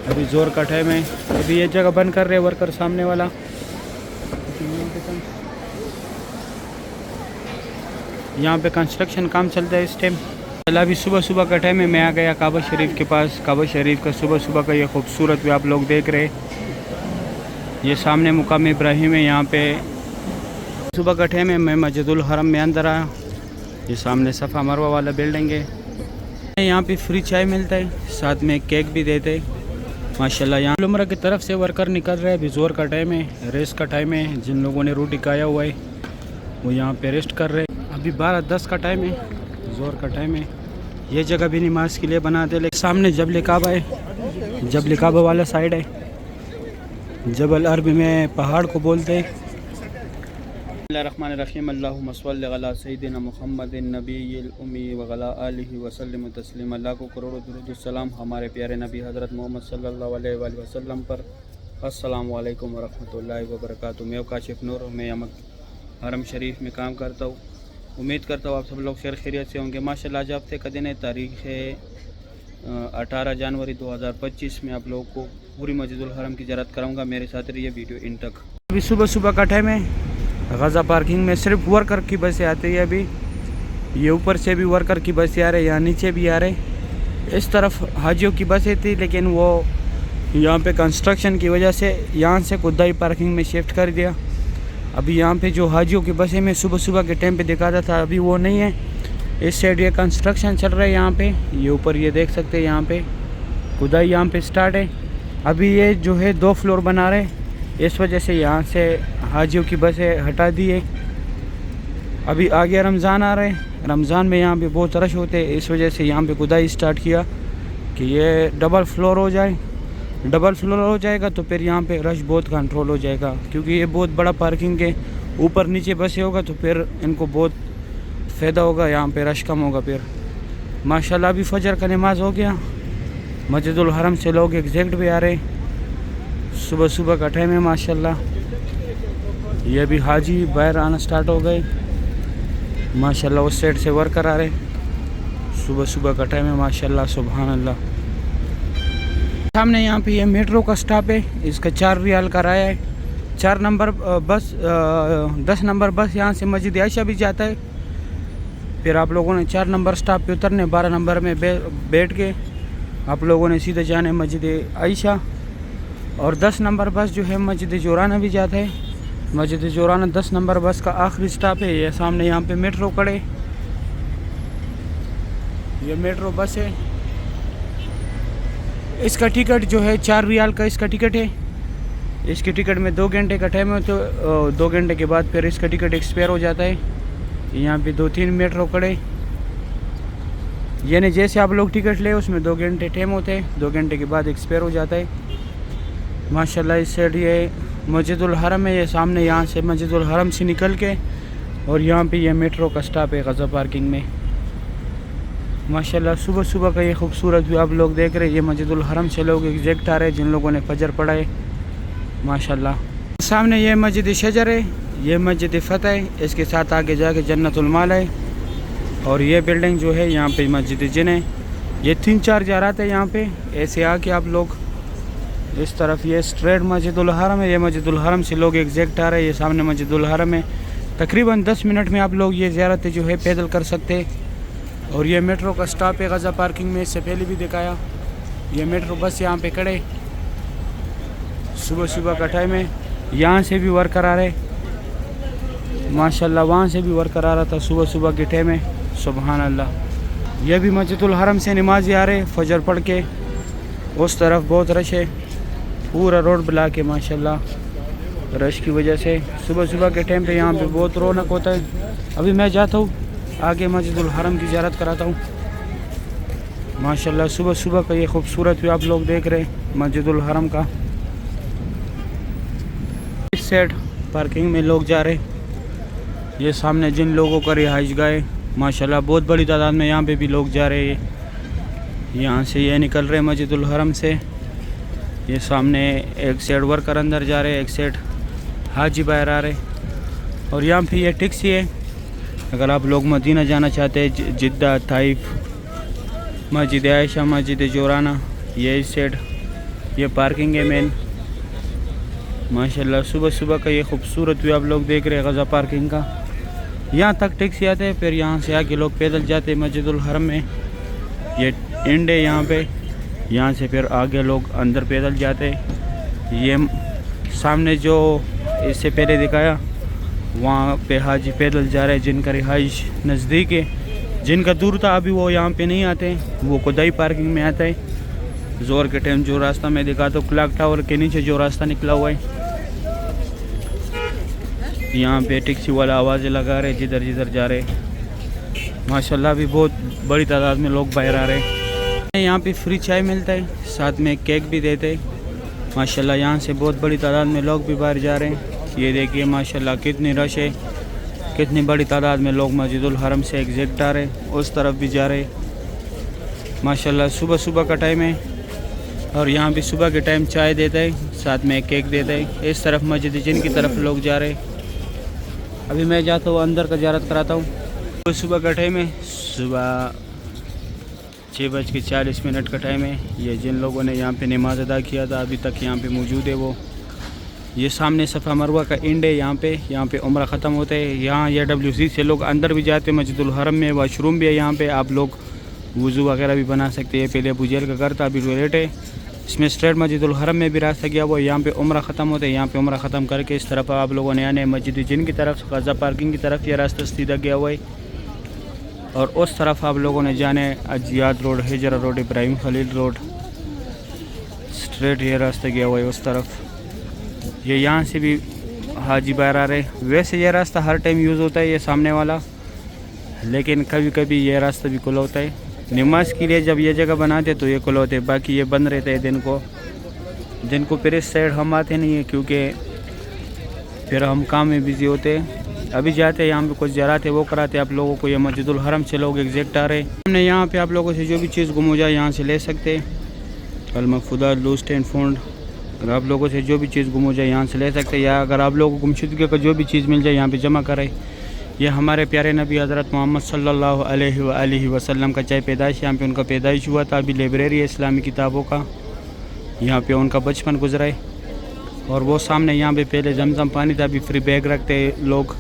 अभी जोर का टाइम है। अभी ये जगह बंद कर रहे हैं वर्कर सामने वाला। यहाँ पे कंस्ट्रक्शन काम चलता है इस टाइम। अभी सुबह सुबह का टाइम है। मैं आ गया काबा शरीफ के पास। काबा शरीफ का सुबह सुबह का ये खूबसूरत भी आप लोग देख रहे हैं। ये सामने मुकाम इब्राहिम है। यहाँ पे सुबह का टाइम है। मैं मस्जिदुल हरम में अंदर आया। ये सामने सफ़ा मरवा वाला बिल्डिंग है। यहाँ पे फ्री चाय मिलता है, साथ में केक भी देते हैं माशाल्लाह। यहाँ उम्र की तरफ से वर्कर निकल रहे हैं। अभी जोर का टाइम है, रेस्ट का टाइम है। जिन लोगों ने रोटी खाया हुआ है वो यहाँ पे रेस्ट कर रहे हैं। अभी 12:10 का टाइम है, जोर का टाइम है। ये जगह भी नमाज के लिए बनाते, लेकिन सामने जबल काबा है। जबल काबा वाला साइड है। जबल अरबी में पहाड़ को बोलते हैं। बिस्मिल्लाहिर्रहमानिर्रहीम। अल्लाहुम्मा सल्लि अला सय्यिदिना मुहम्मदिन नबिय्यिल उम्मी व अला आलिहि व सल्लिम तस्लीमा। अल्लाह को करोड़ों दुरूद सलाम हमारे प्यारे नबी हज़रत मोहम्मद सल्लल्लाहु अलैहि वसल्लम पर। अस्सलामु अलैकुम व रहमतुल्लाहि व बरकातुहू। मैं काशिफ नूर हूँ। मैं यमक हरम शरीफ में काम करता हूँ। उम्मीद करता हूँ आप सब लोग खैर खैरियत से होंगे। माशाल्लाह आज हफ्ते का दिन है, तारीख़ है 18 जनवरी 2025 में आप लोगों को पूरी मस्जिदुल हरम की ज़ियारत कराऊँगा। मेरे साथ रहिए वीडियो इन तक। अभी सुबह सुबह का टाइम है। गज़ा पार्किंग में सिर्फ वर्कर की बसें आती है। अभी ये ऊपर से भी वर्कर की बसें आ रही, यहाँ नीचे भी आ रहे। इस तरफ हाजियों की बसें थी, लेकिन वो यहाँ पे कंस्ट्रक्शन की वजह से यहाँ से खुदाई पार्किंग में शिफ्ट कर दिया। अभी यहाँ पे जो हाजियों की बसें मैं सुबह सुबह के टाइम पे दिखाता था, अभी वो नहीं है। इस साइड ये कंस्ट्रक्शन चल रहा है। यहाँ पे ये ऊपर ये देख सकते हैं, यहाँ पे खुदाई यहाँ पे स्टार्ट है। अभी ये जो है 2 फ्लोर बना रहे, इस वजह से यहाँ से हाजियों की बसें हटा दिए। अभी आगे रमज़ान आ रहे हैं। रमज़ान में यहाँ पे बहुत रश होते हैं, इस वजह से यहाँ पे खुदाई स्टार्ट किया कि ये डबल फ्लोर हो जाए। डबल फ्लोर हो जाएगा तो फिर यहाँ पे रश बहुत कंट्रोल हो जाएगा, क्योंकि ये बहुत बड़ा पार्किंग है। ऊपर नीचे बसें होगा तो फिर इनको बहुत फ़ायदा होगा, यहाँ पे रश कम होगा। फिर माशाल्लाह अभी फजर का नमाज हो गया। मस्जिदुल हरम से लोग एग्जैक्ट भी आ रहे। सुबह सुबह का टाइम है माशाल्लाह। ये अभी हाजी बाहर आना स्टार्ट हो गए माशाल्लाह। उस साइड से वर्कर आ रहे। सुबह सुबह का टाइम है माशाल्लाह, सुभान अल्लाह। सामने यहाँ पे ये मेट्रो का स्टॉप है। इसका 4 रियाल का किराया है। 4 नंबर बस 10 नंबर बस यहाँ से मस्जिद आयशा भी जाता है। फिर आप लोगों ने 4 नंबर स्टॉप पे उतरने, 12 नंबर में बैठ के आप लोगों ने सीधे जाने मस्जिद आयशा। और 10 नंबर बस जो है मस्जिद जोराना भी जाता है। मस्जिद जोराना 10 नंबर बस का आखिरी स्टॉप है। ये सामने यहाँ पे मेट्रो खड़े, ये मेट्रो बस है। इसका टिकट जो है 4 रियाल का इसका टिकट है। इसके टिकट में 2 घंटे का टाइम है, तो 2 घंटे के बाद फिर इसका टिकट एक्सपायर हो जाता है। यहाँ पे 2-3 मेट्रो खड़े, यानी जैसे आप लोग टिकट ले उसमें 2 घंटे टाइम होते हैं, 2 घंटे के बाद एक्सपायर हो जाता है माशाल्लाह। इस साइड ये मस्जिदुल हरम है। ये सामने यहाँ से मस्जिदुल हरम से निकल के और यहाँ पे ये मेट्रो का स्टॉप है गज़ा पार्किंग में माशाल्लाह। सुबह सुबह का ये खूबसूरत भी आप लोग देख रहे हैं। ये मस्जिदुल हरम से लोग एग्जैक्ट आ रहे हैं जिन लोगों ने फजर पढ़ा है माशाल्लाह। सामने ये मस्जिद शजर है, ये मस्जिद फ़तह है। इसके साथ आगे जाके जन्नतुल माल है। और ये बिल्डिंग जो है यहाँ पे मस्जिद जिन है। ये 3-4 ज़ारात है यहाँ पे। ऐसे आके आप लोग इस तरफ ये स्ट्रेट मस्जिदुल हरम है। ये मस्जिदुल हरम से लोग एग्जैक्ट आ रहे हैं। ये सामने मस्जिदुल हरम है। तकरीबन 10 मिनट में आप लोग ये ज़ियारत जो है पैदल कर सकते हैं। और ये मेट्रो का स्टॉप है गज़ा पार्किंग में, इससे पहले भी दिखाया। ये मेट्रो बस यहाँ पे खड़े। सुबह सुबह का टाइम है। यहाँ से भी वर्कर आ रहे माशाल्लाह, वहाँ से भी वर्कर आ रहा था सुबह सुबह के टाइम है, सुभान अल्लाह। यह भी मस्जिदुल हरम से नमाज़ी आ रहे फजर पढ़ के। उस तरफ बहुत रश है, पूरा रोड बुला के माशाल्लाह। रश की वजह से सुबह सुबह के टाइम पे यहाँ पे बहुत रौनक होता है। अभी मैं जाता हूँ आगे मस्जिदुल हरम की ज़ियारत कराता हूँ माशाल्लाह। सुबह सुबह का ये खूबसूरत भी आप लोग देख रहे हैं मस्जिदुल हरम का। इस साइड पार्किंग में लोग जा रहे। ये सामने जिन लोगों का रिहाइश गाह माशाल्लाह बहुत बड़ी तादाद में यहाँ पे भी लोग जा रहे हैं। यहाँ से ये निकल रहे मस्जिदुल हरम से। ये सामने एक साइड वर्कर अंदर जा रहे, एक साइड हाजी बाहर आ रहे। और यहाँ पे ये टैक्सी है, अगर आप लोग मदीना जाना चाहते हैं, जिद्दा, ताइफ, मस्जिद आयशा, मस्जिद जोराना, ये इस साइड ये पार्किंग है मेन। माशाल्लाह सुबह सुबह का ये खूबसूरत व्यू आप लोग देख रहे हैं गज़ा पार्किंग का। यहाँ तक टैक्सी आते हैं, फिर यहाँ से आके लोग पैदल जाते हैं मस्जिदुल हरम में। ये एंड है यहाँ पे, यहाँ से फिर आगे लोग अंदर पैदल जाते हैं। ये सामने जो इससे पहले दिखाया वहाँ पे हाजी पैदल जा रहे हैं जिनका रिहाइश नज़दीक है। जिनका दूर था अभी वो यहाँ पे नहीं आते, वो खुदाई पार्किंग में आता है। ज़ोर के टाइम जो रास्ता मैं दिखा तो क्लॉक टावर के नीचे जो रास्ता निकला हुआ है, यहाँ पे टैक्सी वाला आवाज़ें लगा रहे जिधर जिधर जा रहे। माशाल्लाह अभी बहुत बड़ी तादाद में लोग बाहर आ रहे हैं। यहाँ पे फ्री चाय मिलता है, साथ में केक भी देते हैं। माशाल्लाह यहाँ से बहुत बड़ी तादाद में लोग भी बाहर जा रहे हैं। ये देखिए माशाल्लाह कितनी रश है, कितनी बड़ी तादाद में लोग मस्जिदुल हरम से एग्जैक्ट आ रहे, उस तरफ भी जा रहे। माशाल्लाह सुबह सुबह का टाइम है और यहाँ भी सुबह के टाइम चाय देता है, साथ में केक देता है। इस तरफ मस्जिद जिन की तरफ लोग जा रहे। अभी मैं जाता हूँ अंदर का ज़ियारत कराता हूँ। सुबह का टाइम है, सुबह 6:40 का टाइम है। ये जिन लोगों ने यहाँ पे नमाज़ अदा किया था अभी तक यहाँ पे मौजूद है वो। ये सामने सफ़ा मरवा का एंड है, यहाँ पे उम्रा ख़त्म होता है। यहाँ या WC से लोग अंदर भी जाते हैं मस्जिदुल हरम में। वाशरूम भी है यहाँ पे, आप लोग वज़ू वगैरह भी बना सकते हैं। पहले अबू जहल का घर था, अभी टॉयलेट है। इसमें स्ट्रेट मस्जिदुल हरम में भी रास्ता गया वो। यहाँ पे उम्रा ख़त्म होता है, यहाँ पे उम्रा ख़त्म करके इस तरफ आप लोगों ने आने मस्जिद जिन की तरफ गज़ा पार्किंग की तरफ ये रास्ता सीधा गया हुआ है। और उस तरफ आप लोगों ने जाने Ajyad road, Hijra road, Ibrahim Khalil road, straight ये रास्ता गया हुआ है उस तरफ। ये यहाँ से भी हाजी बाहर आ रहे। वैसे ये रास्ता हर टाइम यूज़ होता है ये सामने वाला, लेकिन कभी कभी ये रास्ता भी खुला होता है। नमाज के लिए जब ये जगह बनाते तो ये खुला होते, बाकी ये बंद रहते हैं दिन को। फिर इस साइड हम आते नहीं है क्योंकि फिर हम काम में बिज़ी होते हैं। अभी जाते हैं यहाँ पे कुछ ज़रात है वो कराते आप लोगों को। ये मस्जिदुल हरम से लोग एग्जैक्ट आ रहे हैं। हमने यहाँ पे आप लोगों से जो भी चीज़ गुम हो जाए यहाँ से ले सकते हैं। अल-मक़फ़ूदा लूस्ट एंड फाउंड, अगर आप लोगों से जो भी चीज़ गुम हो जाए यहाँ से ले सकते हैं, या अगर आप लोगों को गुमशुदगी का जो भी चीज़ मिल जाए यहाँ पे जमा करें। ये हमारे प्यारे नबी हज़रत मोहम्मद सल्लल्लाहु अलैहि वसल्लम का चाहे पैदाइश, यहाँ पे उनका पैदाइश हुआ था। अभी लाइब्रेरी है इस्लामी किताबों का, यहाँ पे उनका बचपन गुजरा है। और वो सामने यहाँ पे पहले जमजम पानी था, अभी फ्री बैग रखते हैं लोग।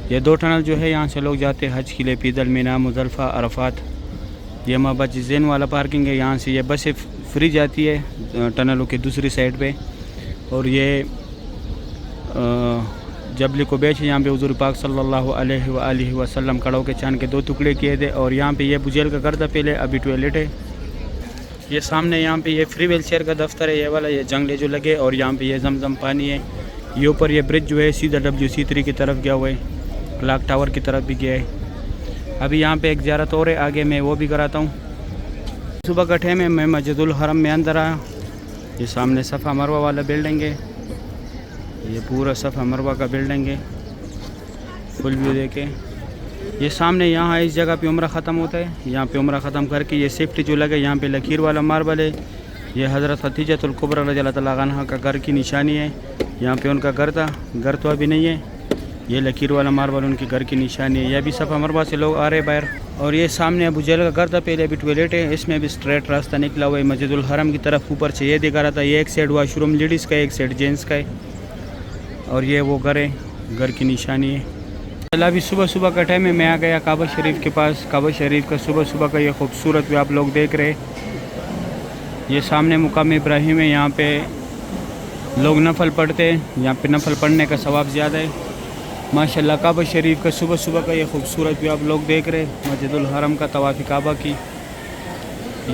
ये 2 टनल जो है यहाँ से लोग जाते हैं हज के लिए, पीदल, मीना, मुज़दलिफ़ा, अरफात। ये महबत जैन वाला पार्किंग है, यहाँ से ये बसें फ्री जाती है टनलों की दूसरी साइड पे। और ये जबली को बेच यहाँ पे हुज़ूर पाक सल्लल्लाहु अलैहि वसल्लम कड़ों के चांद के 2 टुकड़े किए थे। और यहाँ पे ये बुजेल का घर था पहले, अभी टॉयलेट है। ये सामने यहाँ पे ये फ्री व्हीलचेयर का दफ्तर है, ये वाला, ये जंगले जो लगे। और यहाँ पे ये जमजम पानी है। ये ऊपर ये ब्रिज जो है सीधा WC3 की तरफ गया हुआ है, क्लॉक टावर की तरफ भी गया है। अभी यहाँ पे एक ज़ियारत और है, आगे मैं वो भी कराता हूँ। सुबह का टाइम है, मैं मस्जिदुल हरम में अंदर आया। ये सामने सफ़ा मरवा वाला बिल्डिंग है, ये पूरा सफ़ा मरवा का बिल्डिंग है, फुल व्यू देखे। ये सामने यहाँ इस जगह पे उम्रा ख़त्म होता है। यहाँ पे उम्रा ख़त्म करके ये सेफ्टी जो लगे, यहाँ पे लकीर वाला मार्बल है। ये हज़रत खदीजतुल कुबरा रज़ियल्लाहु तआला अन्हा का घर की निशानी है। यहाँ पे उनका घर था, घर तो अभी नहीं है। ये लकीर वाला मार्बल उनके घर की निशानी है। यह भी सफ़ा मरवा से लोग आ रहे बाहर। और ये सामने अबू जहल का घर था पहले, अभी टॉयलेट है। इसमें भी स्ट्रेट रास्ता निकला हुआ है मस्जिदुल हरम की तरफ। ऊपर से ये दिखा रहा था, ये एक साइड वाशरूम लेडीज़ का है, एक साइड जेंट्स का है। और ये वो घर है, घर की निशानी है। अभी सुबह सुबह का टाइम है, मैं आ गया काबा शरीफ के पास। काबा शरीफ का सुबह सुबह का ये खूबसूरत भी आप लोग देख रहे। ये सामने मुकाम इब्राहिम है, यहाँ पे लोग नफल पढ़ते हैं। यहाँ पे नफल पढ़ने का सवाब ज़्यादा है माशाल्लाह। काबा शरीफ का सुबह सुबह का ये खूबसूरत भी आप लोग देख रहे। मस्जिदुल हरम का तवाफ़ी काबा की।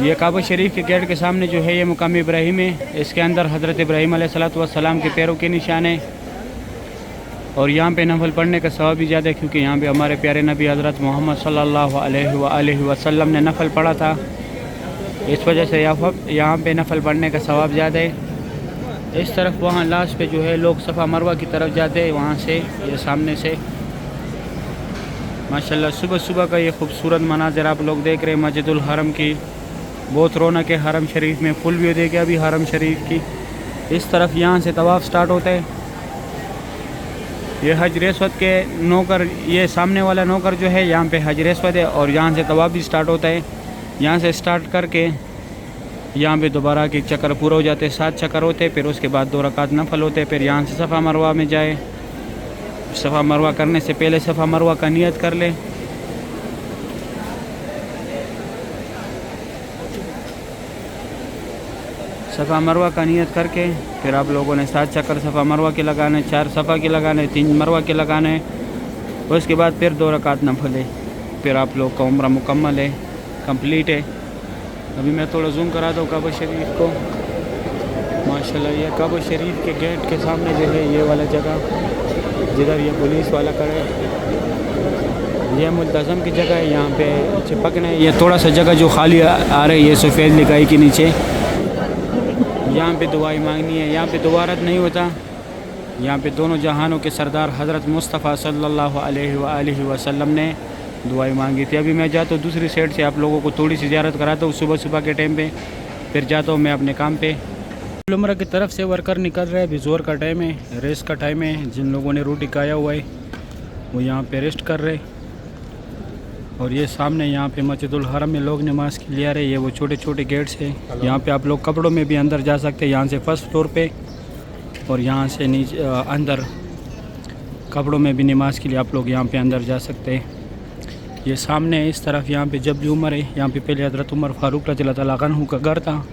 ये काबा शरीफ के गेट के सामने जो है ये मुकाम इब्राहिम है। इसके अंदर हज़रत इब्राहिम अलैहिस्सलातु वस्सलाम के पैरों के निशान है। और यहाँ पे नफल पढ़ने का सवाब भी ज़्यादा है क्योंकि यहाँ पे हमारे प्यारे नबी हज़रत मोहम्मद सल्लल्लाहु अलैहि वसल्लम ने नफल पढ़ा था। इस वजह से यहाँ पे नफल पढ़ने का सवाब ज़्यादा है। इस तरफ वहाँ लास्ट पे जो है लोग सफ़ा मरवा की तरफ जाते हैं, वहाँ से ये सामने से। माशाल्लाह सुबह सुबह का ये खूबसूरत मनाज़र आप लोग देख रहे हैं मस्जिदुल हरम की। बहुत रौनक है हरम शरीफ में। फुल व्यू देखे अभी हरम शरीफ की। इस तरफ यहाँ से तवाफ़ स्टार्ट होता है। ये हजर अस्वद के नौकर, ये सामने वाला नौकर जो है यहाँ पे हजर अस्वद है। और यहाँ से तवाफ़ भी स्टार्ट होता है। यहाँ से स्टार्ट करके यहाँ पे दोबारा के चक्कर पूरा हो जाते, 7 चक्कर होते, फिर उसके बाद 2 रकात नफल होते। फिर यहाँ से सफ़ा मरवा में जाए। सफ़ा मरवा करने से पहले सफ़ा मरवा का नियत कर ले। सफ़ा मरवा का नियत करके फिर आप लोगों ने 7 चक्कर सफ़ा मरवा के लगाने, 4 सफ़ा के लगाने, 3 मरवा के लगाने। उसके बाद फिर 2 रकात नफल है। फिर आप लोग का उम्रा मुकम्मल है, कंप्लीट है। अभी मैं थोड़ा जूम कराता हूँ काबा शरीफ को। माशाल्लाह ये काबा शरीफ के गेट के सामने जो है ये वाला जगह जिधर ये पुलिस वाला खड़े है, ये मुल्तज़म की जगह है। यहाँ पे चिपकने ये थोड़ा सा जगह जो खाली आ रही है सफ़ेद लिखाई के नीचे, यहाँ पे दुआई मांगनी है। यहाँ पे दुआरत नहीं होता। यहाँ पे दोनों जहानों के सरदार हज़रत मुस्तफ़ा सल्लल्लाहु अलैहि वसल्लम ने दुआई मांगी थी। अभी मैं जाता हूँ दूसरी साइड से, आप लोगों को थोड़ी सी ज़ियारत कराता हूँ सुबह सुबह के टाइम पे, फिर जाता हूँ मैं अपने काम पे। उम्रा की तरफ से वर्कर निकल रहे हैं। अभी ज़ोर का टाइम है, रेस्ट का टाइम है। जिन लोगों ने रोटी खाया हुआ है वो यहाँ पे रेस्ट कर रहे। और ये सामने यहाँ पे मस्जिदुल हरम में लोग नमाज़ के लिए आ रहे हैं। ये वो छोटे छोटे गेट्स हैं। यहाँ पे आप लोग कपड़ों में भी अंदर जा सकते हैं, यहाँ से फर्स्ट फ्लोर पे, और यहाँ से नीचे अंदर कपड़ों में भी नमाज के लिए आप लोग यहाँ पे अंदर जा सकते हैं। ये सामने इस तरफ यहाँ पे जबल उमर है। यहाँ पे पहले हज़रत उमर फ़ारूक रज़ियल्लाहु तआला अन्हु का घर था।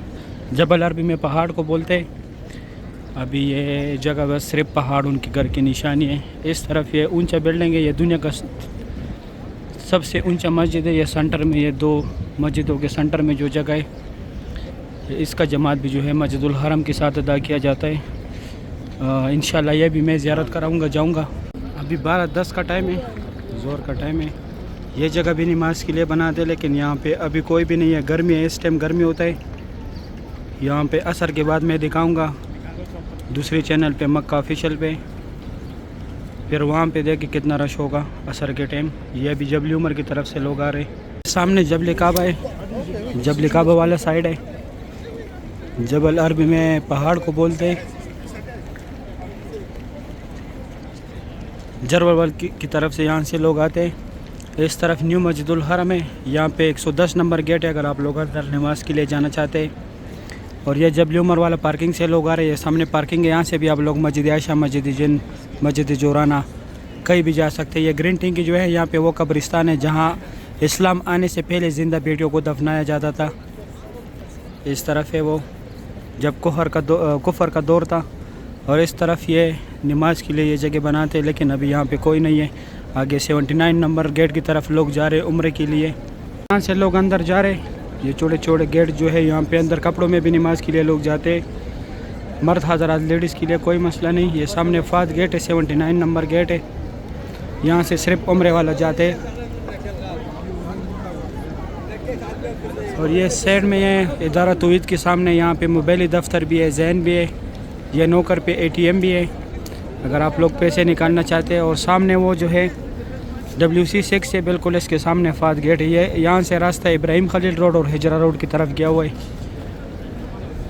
जबल अरबी में पहाड़ को बोलते। अभी ये जगह बस सिर्फ पहाड़ उनके घर की निशानी है। इस तरफ ये ऊंचा बिल्डिंग है। ये दुनिया का सबसे ऊंचा मस्जिद है। ये सेंटर में, ये 2 मस्जिदों के सेंटर में जो जगह है, इसका जमात भी जो है मस्जिदुल हरम के साथ अदा किया जाता है। इंशाल्लाह ये भी मैं ज़ियारत कराऊंगा, जाऊंगा। अभी 12:10 का टाइम है, ज़ोर का टाइम है। ये जगह भी नमाज के लिए बनाते, लेकिन यहाँ पे अभी कोई भी नहीं है। गर्मी है, इस टाइम गर्मी होता है। यहाँ पे असर के बाद मैं दिखाऊंगा दूसरे चैनल पे, मक्का ऑफिशियल पे, फिर वहाँ पे देखे कितना रश होगा असर के टाइम। ये अभी जबल उमर की तरफ से लोग आ रहे। सामने जबल काबा है, जबल काबा वाला साइड है। जबल अरबी में पहाड़ को बोलते। जरवल की तरफ से यहाँ से लोग आते। इस तरफ न्यू मस्जिदुल हरम है। यहाँ पे 110 नंबर गेट है अगर आप लोग अंदर नमाज के लिए जाना चाहते हैं। और ये जबल उमर वाला पार्किंग से लोग आ रहे हैं। सामने पार्किंग है, यहाँ से भी आप लोग मस्जिद आयशा, मस्जिद जिन, मस्जिद जोराना कहीं भी जा सकते हैं। ये ग्रीन टिंग की जो है यहाँ पे वो कब्रिस्तान है जहाँ इस्लाम आने से पहले ज़िंदा बेटियों को दफनाया जाता था। इस तरफ है वो जब कुफर का दौर था। और इस तरफ ये नमाज के लिए ये जगह बनाते, लेकिन अभी यहाँ पे कोई नहीं है। आगे 79 नंबर गेट की तरफ लोग जा रहे उम्रे के लिए। यहाँ से लोग अंदर जा रहे। ये छोटे छोटे गेट जो है यहाँ पे अंदर कपड़ों में भी नमाज के लिए लोग जाते। मर्द हज़रात, लेडीज़ के लिए कोई मसला नहीं। ये सामने फात गेट है, 79 नंबर गेट है। यहाँ से सिर्फ उम्रे वाला जाते। और ये साइड में है इदारा तौहीद के सामने, यहाँ पे मोबाइली दफ्तर भी है, जैन भी है। ये नौकर पे ATM भी है अगर आप लोग पैसे निकालना चाहते हैं। और सामने वो जो है WC6 से बिल्कुल इसके सामने फात गेट है। ये यहाँ से रास्ता इब्राहिम खलील रोड और हिजरा रोड की तरफ गया हुआ है।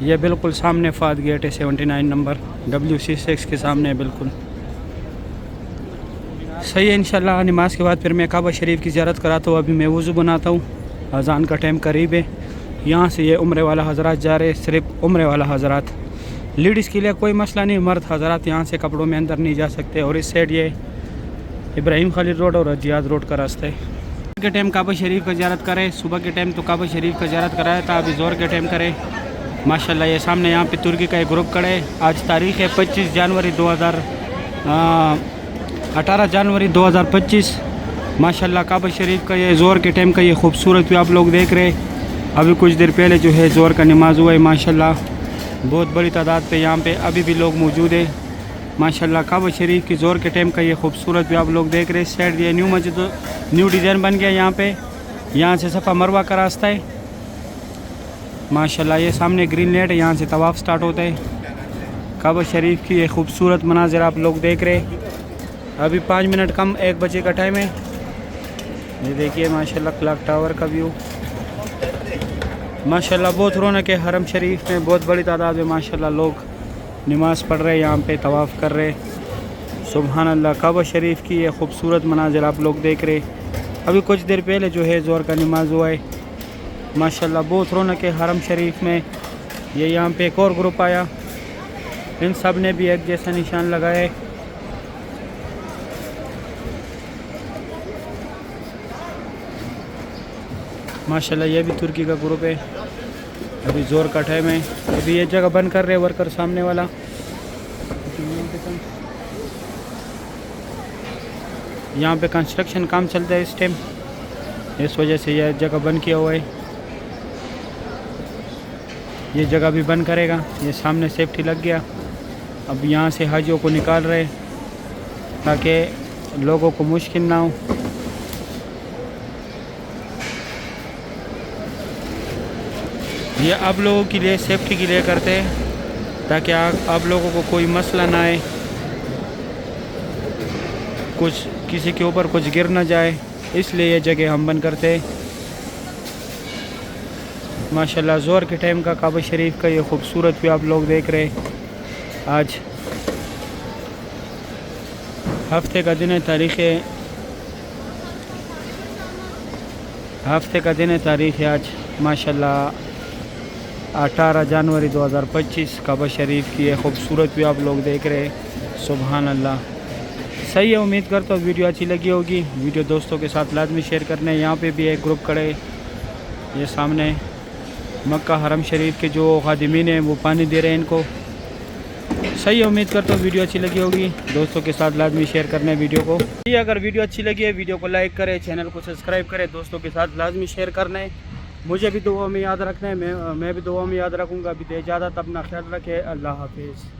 ये बिल्कुल सामने फात गेट है, 79 नंबर WC6 के सामने है बिल्कुल। सही है। इंशाल्लाह नमाज के बाद फिर मैं काबा शरीफ की ज़ियारत कराता हूँ। अभी मैं वज़ू बनाता हूँ, अज़ान का टाइम करीब है। यहाँ से ये उम्रे वाला हज़रात जा रहे, सिर्फ उम्रे वाला हज़रात। लेडीज़ के लिए कोई मसला नहीं, मर्द हज़रात यहाँ से कपड़ों में अंदर नहीं जा सकते। और इस साइड ये इब्राहिम खलील रोड और जियाद रोड का रास्ता है। के टाइम काबा शरीफ का ज़ियारत करें, सुबह के टाइम तो काबा शरीफ का ज़ियारत कराया था, अभी ज़ोर के टाइम करें। माशाल्लाह ये सामने यहाँ पे तुर्की का एक ग्रुप खड़ा है। आज तारीख़ है 25 जनवरी 18 जनवरी 2025। माशाल्लाह काबा शरीफ का ये ज़ोर के टाइम का ये खूबसूरत भी आप लोग देख रहे हैं। अभी कुछ देर पहले जो है ज़ोर का नमाज हुआ है। माशाल्लाह बहुत बड़ी तादाद पे यहाँ पे अभी भी लोग मौजूद है। माशाल्लाह काबा शरीफ की ज़ोर के टाइम का ये खूबसूरत भी आप लोग देख रहे हैं। इस साइड ये न्यू मस्जिद, न्यू डिज़ाइन बन गया यहाँ पे। यहाँ से सफ़ा मरवा का रास्ता है। माशाल्लाह ये सामने ग्रीन लाइट है, यहाँ से तवाफ़ स्टार्ट होता है। काबा शरीफ की ये खूबसूरत मनाज़िर आप लोग देख रहे हैं। अभी 5 मिनट कम 1 बजे का टाइम है। ये देखिए माशाल्लाह क्लॉक टावर का व्यू। माशाल्लाह बहुत रौनक है हरम शरीफ में, बहुत बड़ी तादाद में माशाल्लाह लोग नमाज़ पढ़ रहे हैं, यहाँ पे तवाफ़ कर रहे। सुबहान अल्लाह, काबा शरीफ की ये खूबसूरत मनाज़िर आप लोग देख रहे। अभी कुछ देर पहले जो है ज़ोर का नमाज हुआ है। माशाल्लाह बहुत रौनक है हरम शरीफ में। ये यहाँ पे एक और ग्रुप आया, इन सब ने भी एक जैसा निशान लगाए। माशाल्लाह ये भी तुर्की का ग्रुप है। अभी जोर का टाइम है, अभी ये जगह बंद कर रहे हैं वर्कर सामने वाला। यहाँ पे कंस्ट्रक्शन काम चलता है इस टाइम, इस वजह से यह जगह बंद किया हुआ है। ये जगह भी बंद करेगा। ये सामने सेफ्टी लग गया। अब यहाँ से हाजियों को निकाल रहे ताकि लोगों को मुश्किल ना हो। ये आप लोगों के लिए सेफ्टी के लिए करते हैं ताकि आप लोगों को कोई मसला ना आए, कुछ किसी के ऊपर कुछ गिर ना जाए, इसलिए ये जगह हम बंद करते हैं। माशाल्लाह ज़ोर के टाइम का काबा शरीफ का ये खूबसूरत भी आप लोग देख रहे हैं। आज हफ्ते का दिन है, तारीख़ है आज माशाल्लाह 18 जनवरी 2025। काबा शरीफ की ये खूबसूरत भी आप लोग देख रहे हैं। सुभान अल्लाह। सही है, उम्मीद करता हूँ वीडियो अच्छी लगी होगी। वीडियो दोस्तों के साथ लाजमी शेयर करना है। यहाँ पे भी एक ग्रुप खड़े, ये सामने मक्का हरम शरीफ के जो खादिमीन हैं वो पानी दे रहे हैं इनको। सही है, उम्मीद करता हूँ वीडियो अच्छी लगी होगी। दोस्तों के साथ लाजमी शेयर करना है वीडियो को। अगर वीडियो अच्छी लगी है वीडियो को लाइक करें, चैनल को सब्सक्राइब करें, दोस्तों के साथ लाजमी शेयर करना है। मुझे भी दुआ में याद रखना है, मैं भी दुआ में याद रखूँगा। अभी तो इजाज़त, अपना ख्याल रखें। अल्लाह हाफिज़।